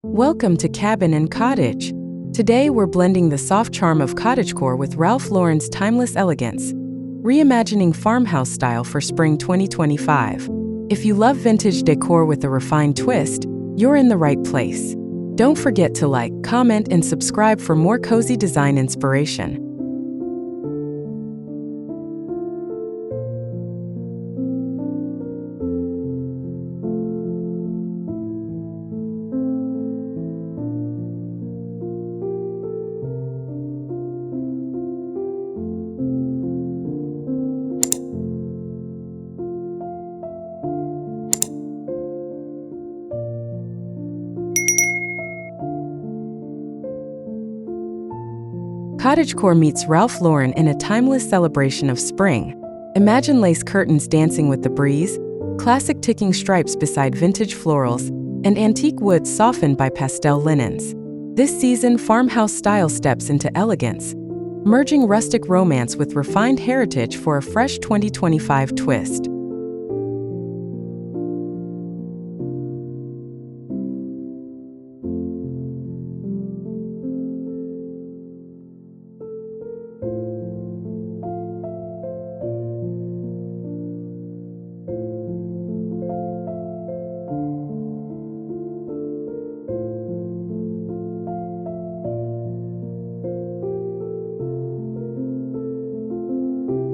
Welcome to Cabin and Cottage. Today we're blending the soft charm of cottagecore with Ralph Lauren's timeless elegance, reimagining farmhouse style for spring 2025. If you love vintage decor with a refined twist, you're in the right place. Don't forget to like, comment, and subscribe for more cozy design inspiration. Cottagecore meets Ralph Lauren in a timeless celebration of spring. Imagine lace curtains dancing with the breeze, classic ticking stripes beside vintage florals, and antique woods softened by pastel linens. This season, farmhouse style steps into elegance, merging rustic romance with refined heritage for a fresh 2025 twist.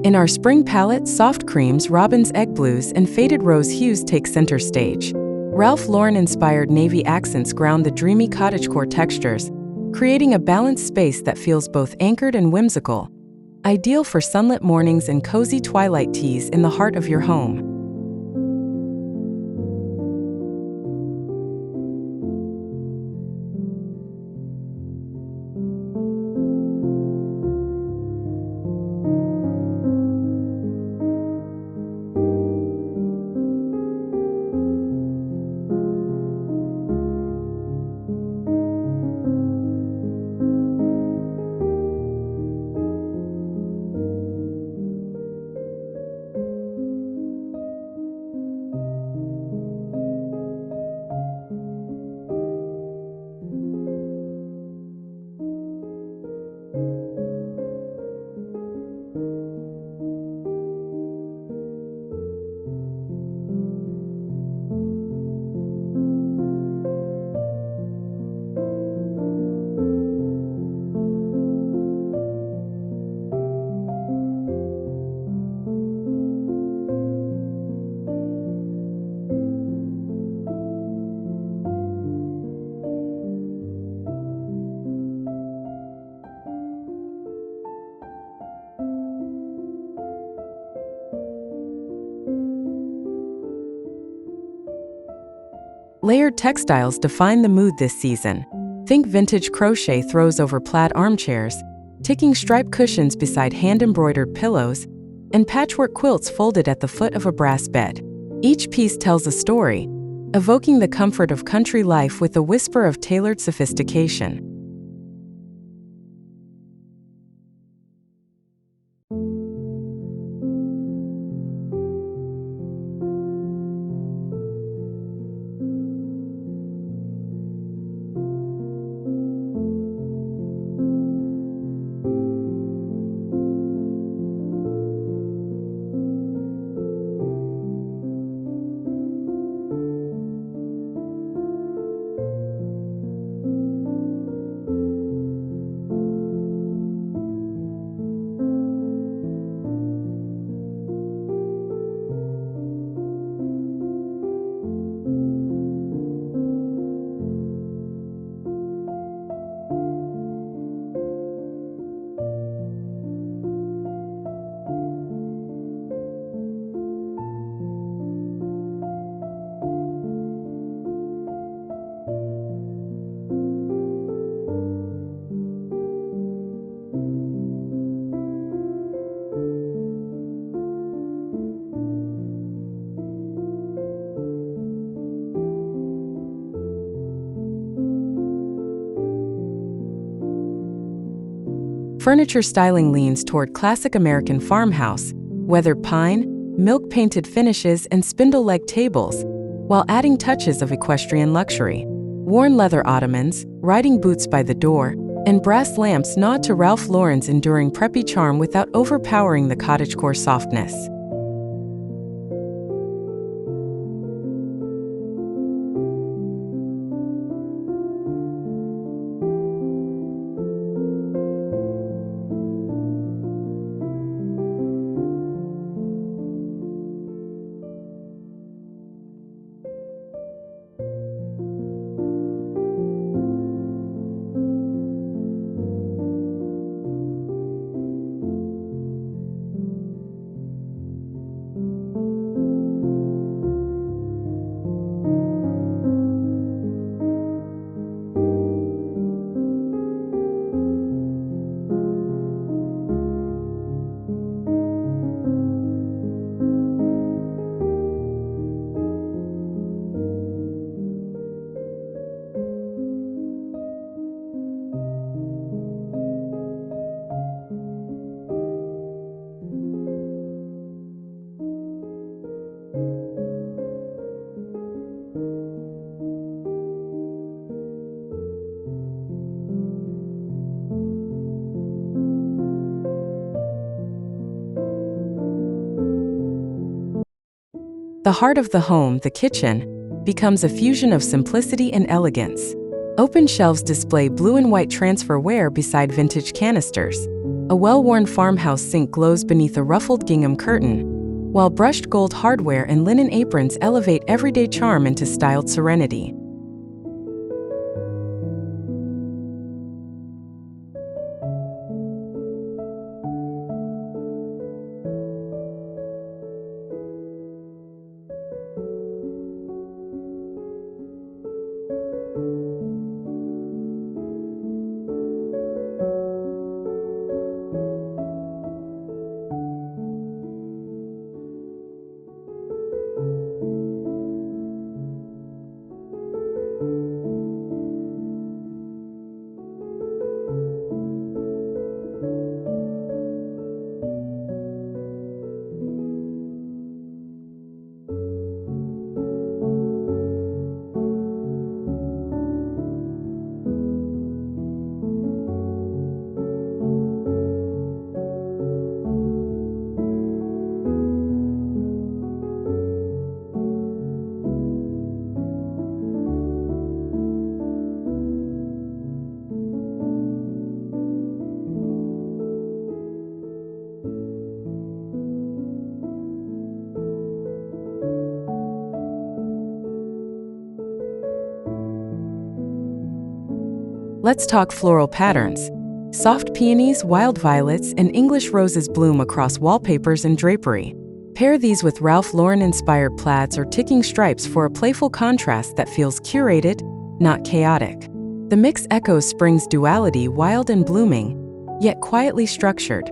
In our spring palette, soft creams, robin's egg blues, and faded rose hues take center stage. Ralph Lauren-inspired navy accents ground the dreamy cottagecore textures, creating a balanced space that feels both anchored and whimsical, ideal for sunlit mornings and cozy twilight teas in the heart of your home. Layered textiles define the mood this season. Think vintage crochet throws over plaid armchairs, ticking striped cushions beside hand-embroidered pillows, and patchwork quilts folded at the foot of a brass bed. Each piece tells a story, evoking the comfort of country life with a whisper of tailored sophistication. Furniture styling leans toward classic American farmhouse, weathered pine, milk-painted finishes, and spindle-leg tables, while adding touches of equestrian luxury. Worn leather ottomans, riding boots by the door, and brass lamps nod to Ralph Lauren's enduring preppy charm without overpowering the cottagecore softness. The heart of the home, the kitchen, becomes a fusion of simplicity and elegance. Open shelves display blue and white transferware beside vintage canisters. A well-worn farmhouse sink glows beneath a ruffled gingham curtain, while brushed gold hardware and linen aprons elevate everyday charm into styled serenity. Let's talk floral patterns. Soft peonies, wild violets, and English roses bloom across wallpapers and drapery. Pair these with Ralph Lauren-inspired plaids or ticking stripes for a playful contrast that feels curated, not chaotic. The mix echoes spring's duality, wild and blooming, yet quietly structured.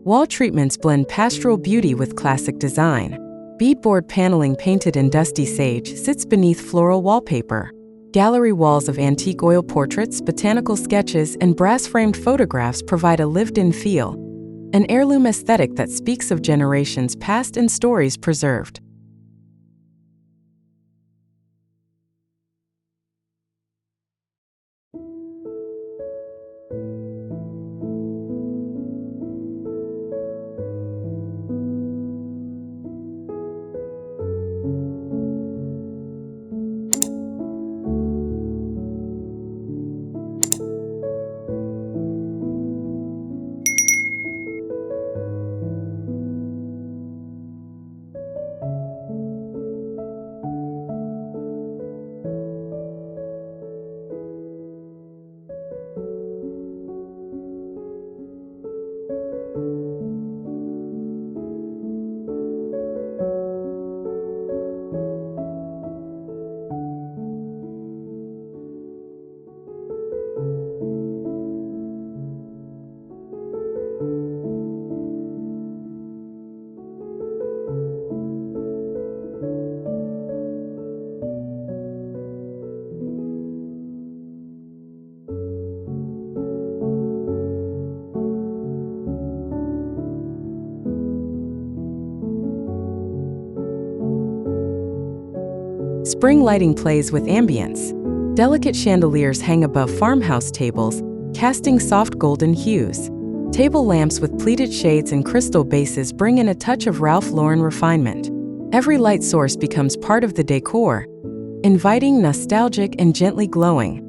Wall treatments blend pastoral beauty with classic design. Beadboard paneling painted in dusty sage sits beneath floral wallpaper. Gallery walls of antique oil portraits, botanical sketches, and brass-framed photographs provide a lived-in feel, an heirloom aesthetic that speaks of generations past and stories preserved. Spring lighting plays with ambience. Delicate chandeliers hang above farmhouse tables, casting soft golden hues. Table lamps with pleated shades and crystal bases bring in a touch of Ralph Lauren refinement. Every light source becomes part of the decor, inviting, nostalgic, and gently glowing.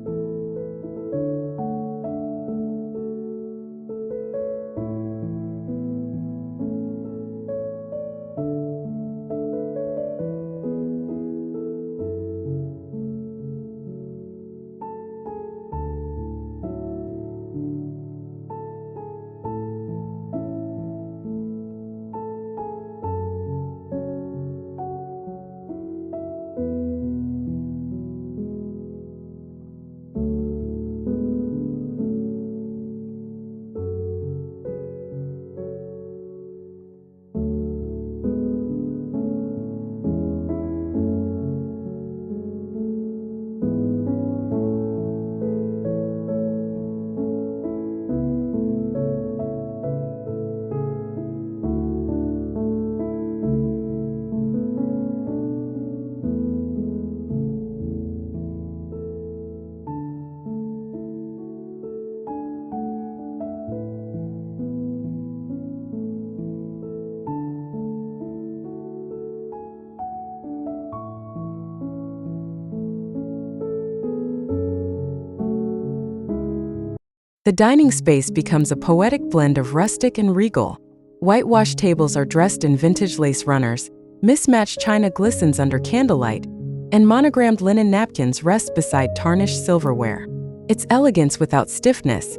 The dining space becomes a poetic blend of rustic and regal. Whitewashed tables are dressed in vintage lace runners, mismatched china glistens under candlelight, and monogrammed linen napkins rest beside tarnished silverware. It's elegance without stiffness,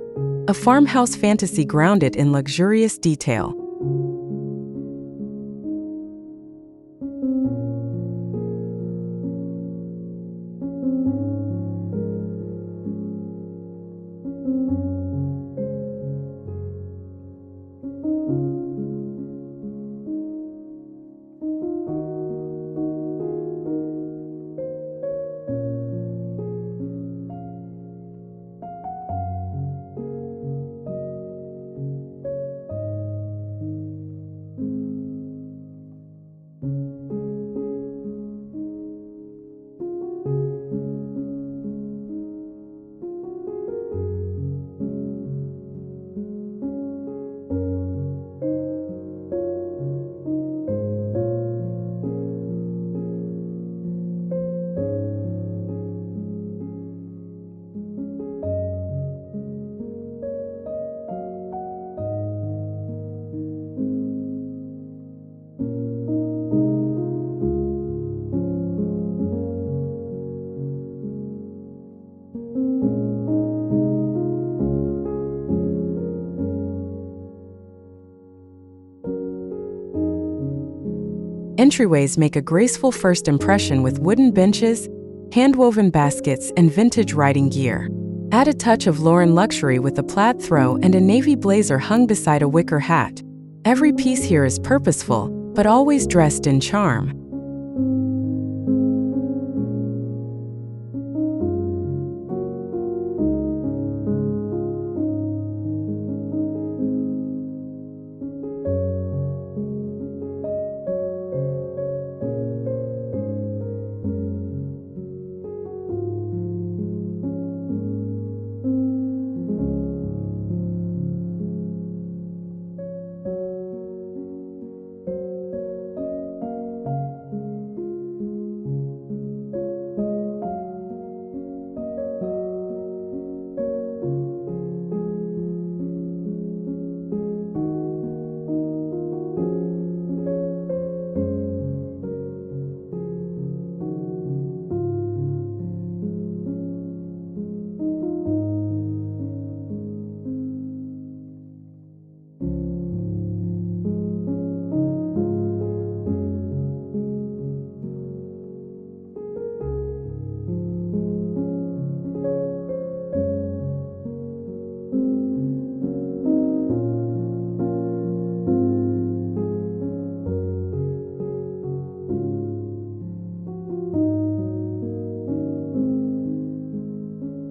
a farmhouse fantasy grounded in luxurious detail. Entryways make a graceful first impression with wooden benches, hand-woven baskets, and vintage riding gear. Add a touch of Lauren luxury with a plaid throw and a navy blazer hung beside a wicker hat. Every piece here is purposeful, but always dressed in charm.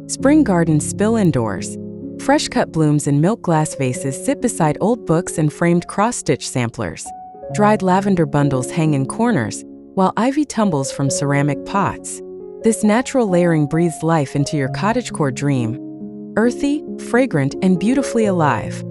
Spring gardens spill indoors. Fresh-cut blooms in milk glass vases sit beside old books and framed cross-stitch samplers. Dried lavender bundles hang in corners, while ivy tumbles from ceramic pots. This natural layering breathes life into your cottagecore dream. Earthy, fragrant, and beautifully alive.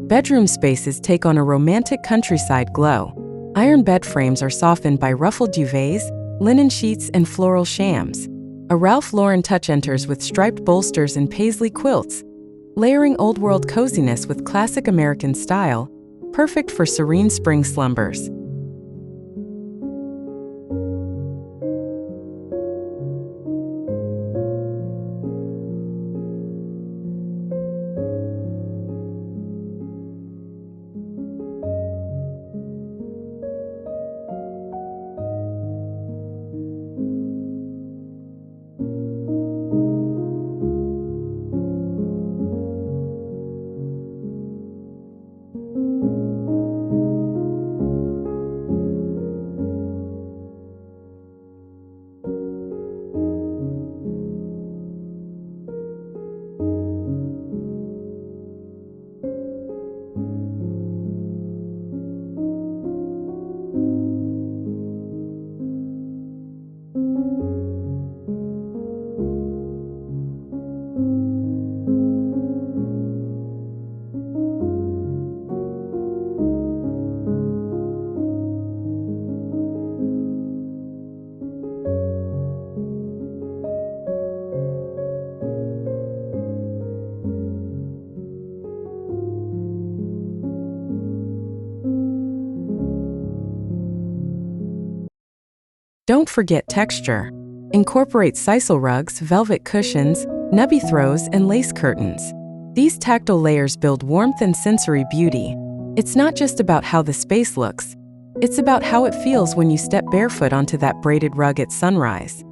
Bedroom spaces take on a romantic countryside glow. Iron bed frames are softened by ruffled duvets, linen sheets, and floral shams. A Ralph Lauren touch enters with striped bolsters and paisley quilts, layering old-world coziness with classic American style, perfect for serene spring slumbers. Don't forget texture. Incorporate sisal rugs, velvet cushions, nubby throws, and lace curtains. These tactile layers build warmth and sensory beauty. It's not just about how the space looks, it's about how it feels when you step barefoot onto that braided rug at sunrise.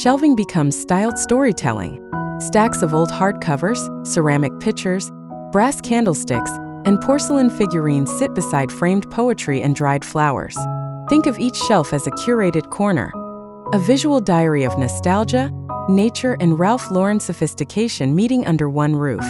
Shelving becomes styled storytelling. Stacks of old hardcovers, ceramic pitchers, brass candlesticks, and porcelain figurines sit beside framed poetry and dried flowers. Think of each shelf as a curated corner, a visual diary of nostalgia, nature, and Ralph Lauren sophistication meeting under one roof.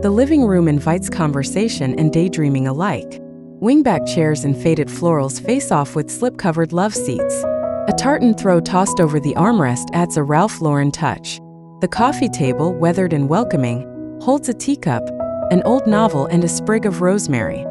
The living room invites conversation and daydreaming alike. Wingback chairs and faded florals face off with slip-covered love seats. A tartan throw tossed over the armrest adds a Ralph Lauren touch. The coffee table, weathered and welcoming, holds a teacup, an old novel, and a sprig of rosemary.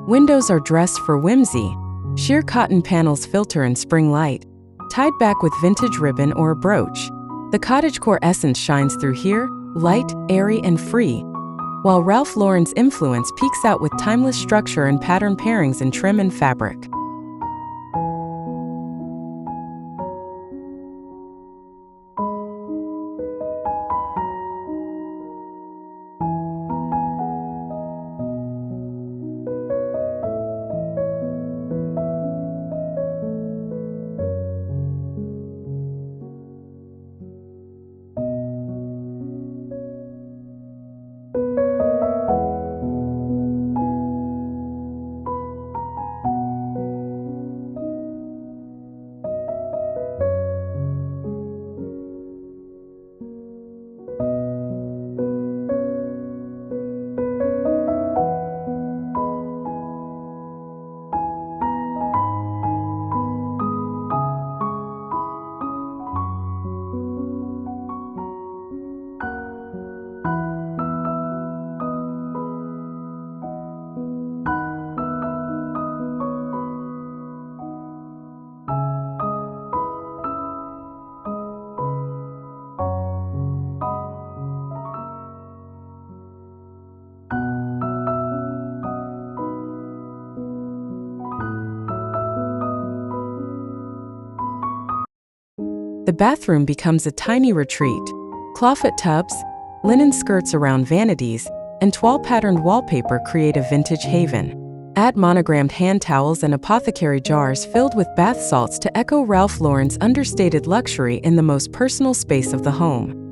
Windows are dressed for whimsy. Sheer cotton panels filter in spring light, tied back with vintage ribbon or a brooch. The cottagecore essence shines through here, light, airy, and free, while Ralph Lauren's influence peeks out with timeless structure and pattern pairings in trim and fabric. The bathroom becomes a tiny retreat. Clawfoot tubs, linen skirts around vanities, and toile-patterned wallpaper create a vintage haven. Add monogrammed hand towels and apothecary jars filled with bath salts to echo Ralph Lauren's understated luxury in the most personal space of the home.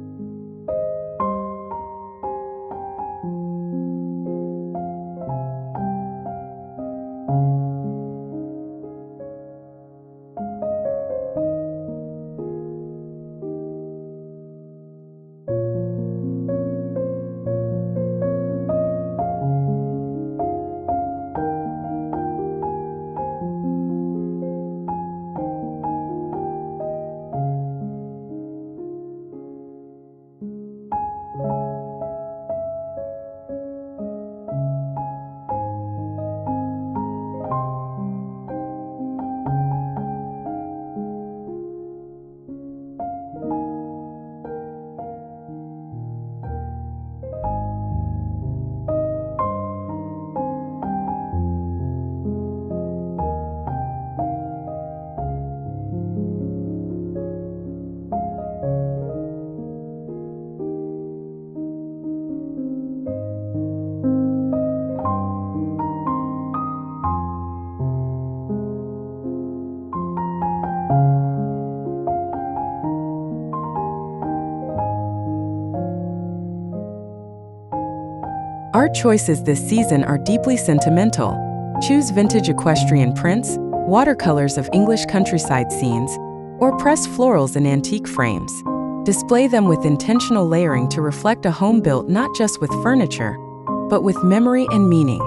Art choices this season are deeply sentimental. Choose vintage equestrian prints, watercolors of English countryside scenes, or pressed florals in antique frames. Display them with intentional layering to reflect a home built not just with furniture, but with memory and meaning.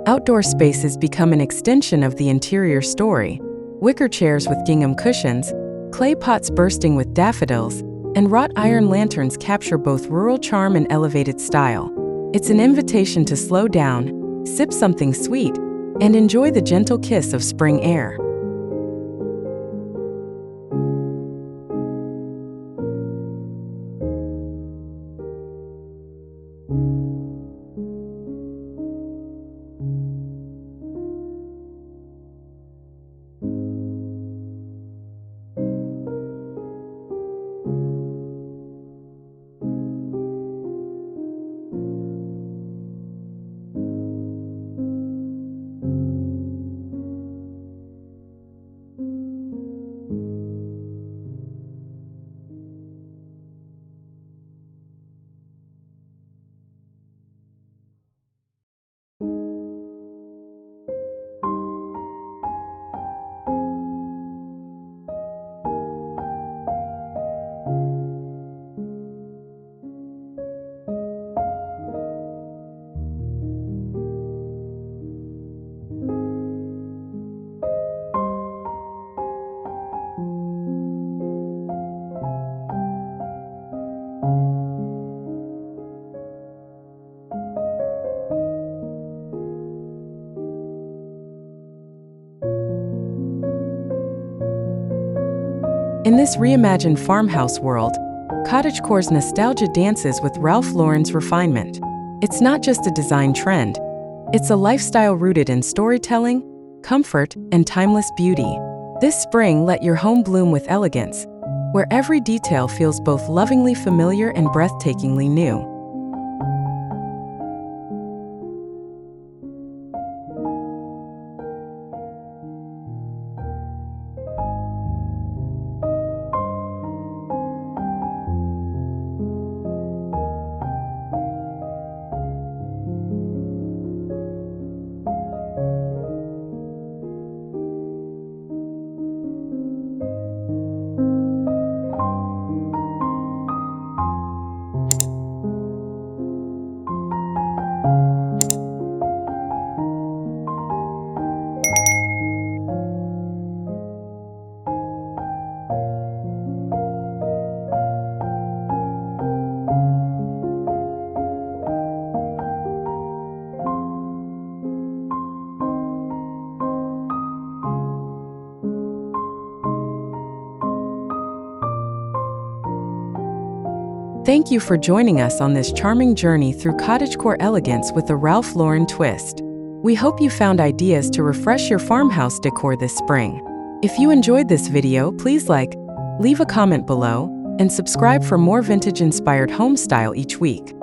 Outdoor spaces become an extension of the interior story. Wicker chairs with gingham cushions, clay pots bursting with daffodils, and wrought iron lanterns capture both rural charm and elevated style. It's an invitation to slow down, sip something sweet, and enjoy the gentle kiss of spring air. In this reimagined farmhouse world, Cottagecore's nostalgia dances with Ralph Lauren's refinement. It's not just a design trend, it's a lifestyle rooted in storytelling, comfort, and timeless beauty. This spring, let your home bloom with elegance, where every detail feels both lovingly familiar and breathtakingly new. Thank you for joining us on this charming journey through Cottagecore elegance with a Ralph Lauren twist. We hope you found ideas to refresh your farmhouse decor this spring. If you enjoyed this video, please leave a comment below, and subscribe for more vintage-inspired home style each week.